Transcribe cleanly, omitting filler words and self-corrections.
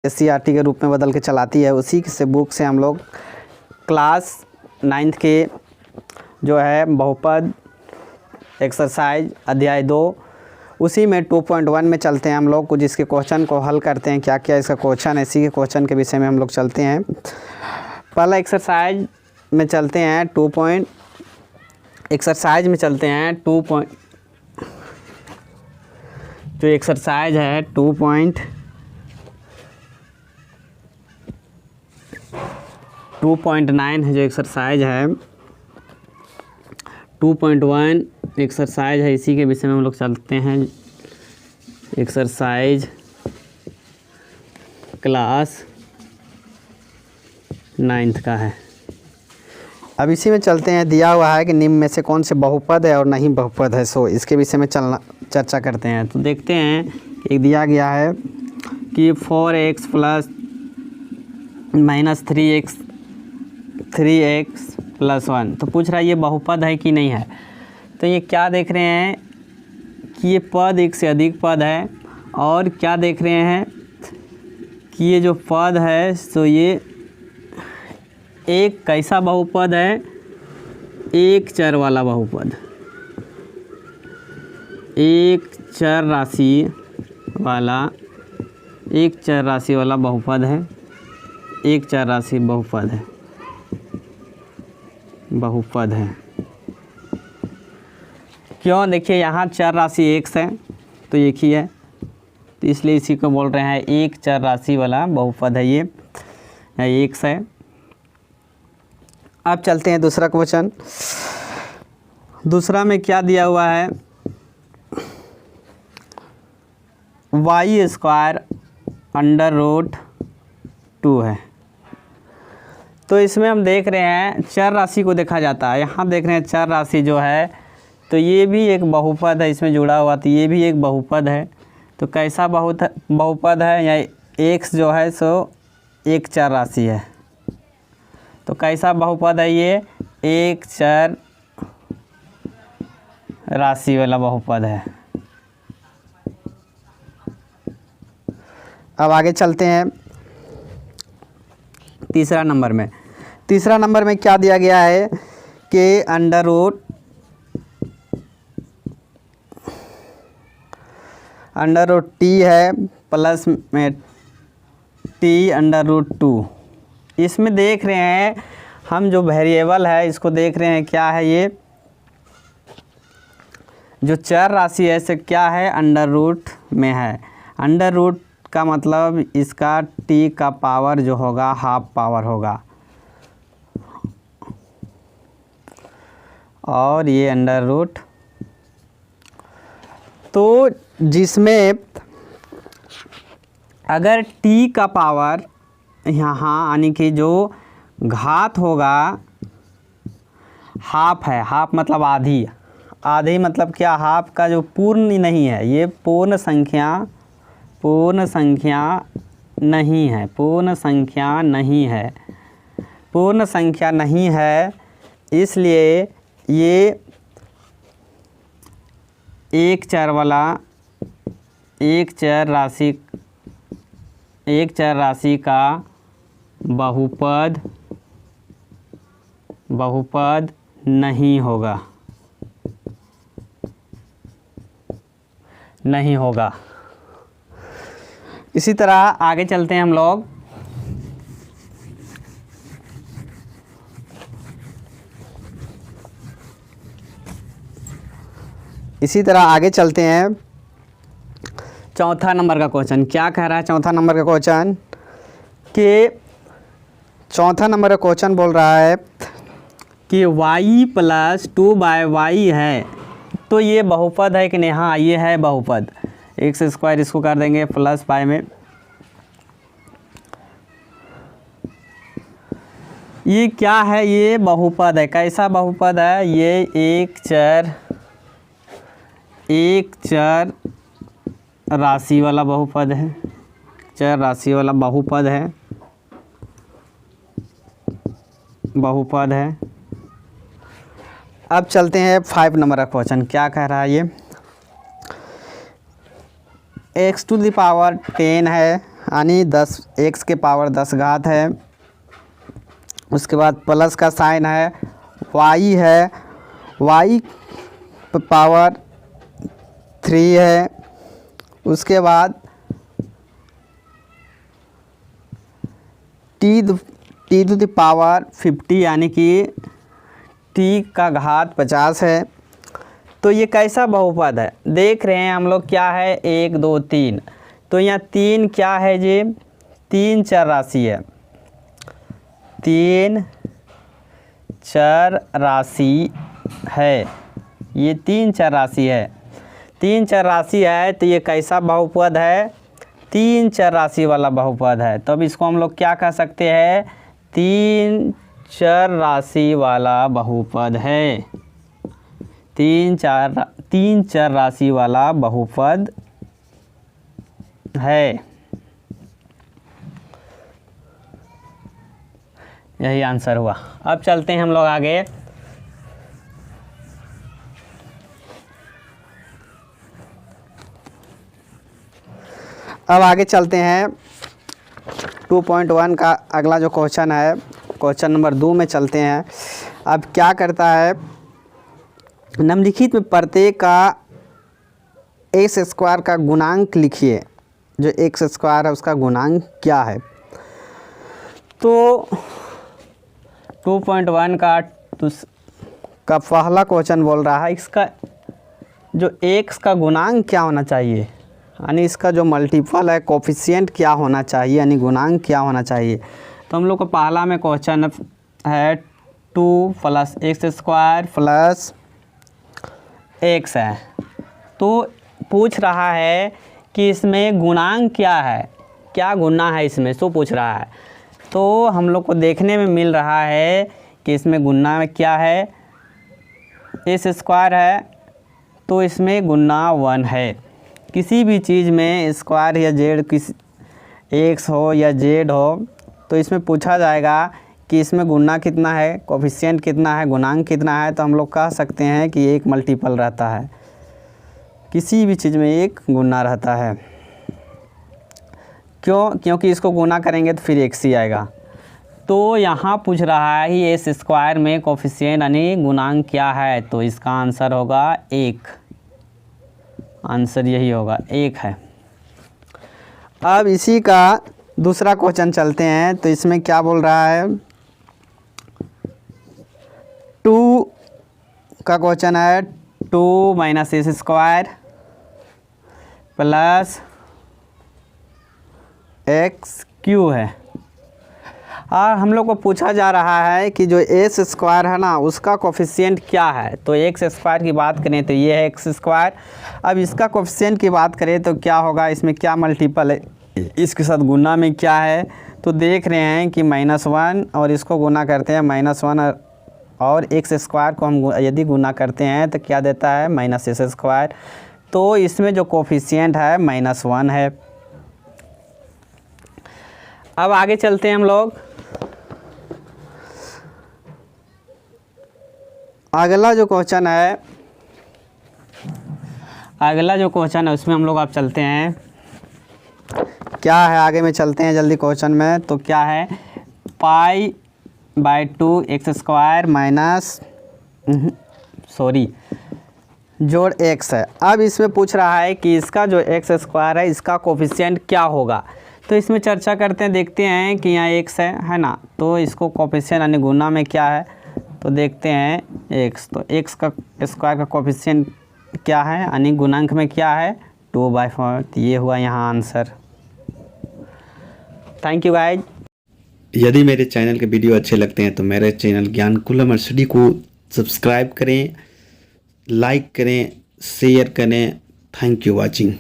SCERT के रूप में बदल के चलाती है, उसी से बुक से हम लोग क्लास 9th के जो है बहुपद एक्सरसाइज अध्याय 2 उसी में 2.1 में चलते हैं हम लोग। कुछ इसके क्वेश्चन को हल करते हैं, क्या क्या इसका क्वेश्चन है, इसी के क्वेश्चन के विषय में हम लोग चलते हैं। पहला एक्सरसाइज में चलते हैं जो एक्सरसाइज है 2.9 है, जो एक्सरसाइज है 2.1 एक्सरसाइज है, इसी के विषय में हम लोग चलते हैं। एक्सरसाइज क्लास 9th का है। अब इसी में चलते हैं। दिया हुआ है कि निम्न में से कौन से बहुपद है और नहीं बहुपद है, सो इसके विषय में चर्चा करते हैं। तो देखते हैं, एक दिया गया है कि 4x प्लस -3x प्लस 1, तो पूछ रहा है ये बहुपद है कि नहीं है। तो ये क्या देख रहे हैं कि ये पद एक से अधिक पद है, और क्या देख रहे हैं कि ये जो पद है तो ये एक कैसा बहुपद है, एक चर वाला बहुपद, एक चर राशि वाला बहुपद है, एक चर राशि बहुपद है। क्यों? देखिए यहाँ चर राशि x है तो एक ही है, तो इसलिए इसी को बोल रहे हैं एक चर राशि वाला बहुपद है, ये x है। अब चलते हैं दूसरा क्वेश्चन। दूसरा में क्या दिया हुआ है, y² √2 है। तो इसमें हम देख रहे हैं चर राशि को देखा जाता है। यहाँ देख रहे हैं चर राशि जो है तो ये भी एक बहुपद है, इसमें जुड़ा हुआ, तो ये भी एक बहुपद है। तो कैसा बहुपद है, या x जो है सो एक चर राशि है, तो कैसा बहुपद है ये, एक चर राशि वाला बहुपद है। अब आगे चलते हैं तीसरा नंबर में। तीसरा नंबर में क्या दिया गया है कि √t है प्लस में t√2। इसमें देख रहे हैं हम जो वेरिएबल है इसको देख रहे हैं, क्या है ये जो चर राशि है इसे क्या है, अंडर रूट में है। अंडर रूट का मतलब इसका t का पावर जो होगा हाफ पावर होगा, और ये अंडर रूट, तो जिसमें अगर t का पावर यहाँ यानी कि जो घात होगा हाफ है, हाफ मतलब आधी, आधी मतलब क्या, हाफ का जो पूर्ण नहीं है, ये पूर्ण संख्या नहीं है, इसलिए ये एक चर राशि का बहुपद नहीं होगा। इसी तरह आगे चलते हैं हम लोग। चौथा नंबर का क्वेश्चन क्या कह रहा है। चौथा नंबर का क्वेश्चन बोल रहा है कि y + 2y है, तो ये बहुपद है कि नहीं। हाँ ये है बहुपद। x², इसको कर देंगे प्लस y में, ये क्या है, ये बहुपद है। कैसा बहुपद है ये, एक चर राशि वाला बहुपद है, चर राशि वाला बहुपद है। अब चलते हैं 5 नंबर का क्वेश्चन। क्या कह रहा है ये, x⁻10 है यानी 10 x के पावर 10 घात है। उसके बाद प्लस का साइन है, y है, y पावर 3 है। उसके बाद t टू द पावर 50 यानी कि t का घात 50 है। तो ये कैसा बहुपद है देख रहे हैं हम लोग, क्या है 1 2 3। तो यहाँ 3 क्या है जी, 3 चर राशि है, 3 चर राशि है, ये 3 चर राशि है, 3 चर राशि है। तो ये कैसा बहुपद है, 3 चर राशि वाला बहुपद है। तो अब इसको हम लोग क्या कह सकते हैं, 3 चर राशि वाला बहुपद है, 3 चर राशि वाला बहुपद है। यही आंसर हुआ। अब चलते हैं हम लोग आगे। अब आगे चलते हैं 2.1 का अगला जो क्वेश्चन है, क्वेश्चन नंबर 2 में चलते हैं। अब क्या करता है, निम्नलिखित में प्रत्येक का एक्स स्क्वायर का गुणांक लिखिए। जो एक्स स्क्वायर है उसका गुणांक क्या है। तो 2.1 का पहला क्वेश्चन बोल रहा है इसका जो एक्स का गुणांक क्या होना चाहिए, यानी इसका जो मल्टीपल है कोफिशिएंट क्या होना चाहिए, यानी गुणांक क्या होना चाहिए। तो हम लोग को पहला में क्वेश्चन है 2 + x² + x है। तो पूछ रहा है कि इसमें गुणांक क्या है, क्या गुना है इसमें, सो पूछ रहा है। तो हम लोग को देखने में मिल रहा है कि इसमें गुना में क्या है, x² है, तो इसमें गुना 1 है। किसी भी चीज़ में स्क्वायर या जेड, किसी एक्स हो या जेड हो, तो इसमें पूछा जाएगा कि इसमें गुना कितना है, कोफिशिएंट कितना है, गुणांक कितना है। तो हम लोग कह सकते हैं कि एक मल्टीपल रहता है, किसी भी चीज़ में एक गुना रहता है। क्योंकि इसको गुना करेंगे तो फिर एक्स ही आएगा। तो यहाँ पूछ रहा है कि x² में कोफिशिएंट यानी गुणांक क्या है, तो इसका आंसर होगा 1। आंसर यही होगा, 1 है। अब इसी का दूसरा क्वेश्चन चलते हैं। तो इसमें क्या बोल रहा है, 2 का क्वेश्चन है, 2 - x² + x³ है। और हम लोग को पूछा जा रहा है कि जो x² है ना उसका कोफिशिएंट क्या है। तो x² की बात करें तो ये है x²। अब इसका कोफिशिएंट की बात करें तो क्या होगा, इसमें क्या मल्टीपल है, इसके साथ गुना में क्या है। तो देख रहे हैं कि -1 और इसको गुना करते हैं -1 और x² को हम यदि गुना करते हैं तो क्या देता है, -s²। तो इसमें जो कोफिशिएंट है -1 है। अब आगे चलते हैं हम लोग। अगला जो क्वेश्चन है उसमें हम लोग आप चलते हैं, क्या है आगे में चलते हैं जल्दी क्वेश्चन में। तो क्या है, π/2 x² जोड़ x है। अब इसमें पूछ रहा है कि इसका जो x² है इसका कोफिशिएंट क्या होगा। तो इसमें चर्चा करते हैं, देखते हैं कि यहाँ x है ना। तो इसको कोफिशिएंट यानी गुना में क्या है, तो देखते हैं x। तो x का स्क्वायर का कोफिशिएंट क्या है, यानी गुणांक में क्या है, 2/4। तो ये हुआ यहाँ आंसर। Thank you guys. यदि मेरे चैनल के वीडियो अच्छे लगते हैं तो मेरे चैनल ज्ञानकुलम स्टडी को सब्सक्राइब करें, लाइक करें, शेयर करें। Thank you watching.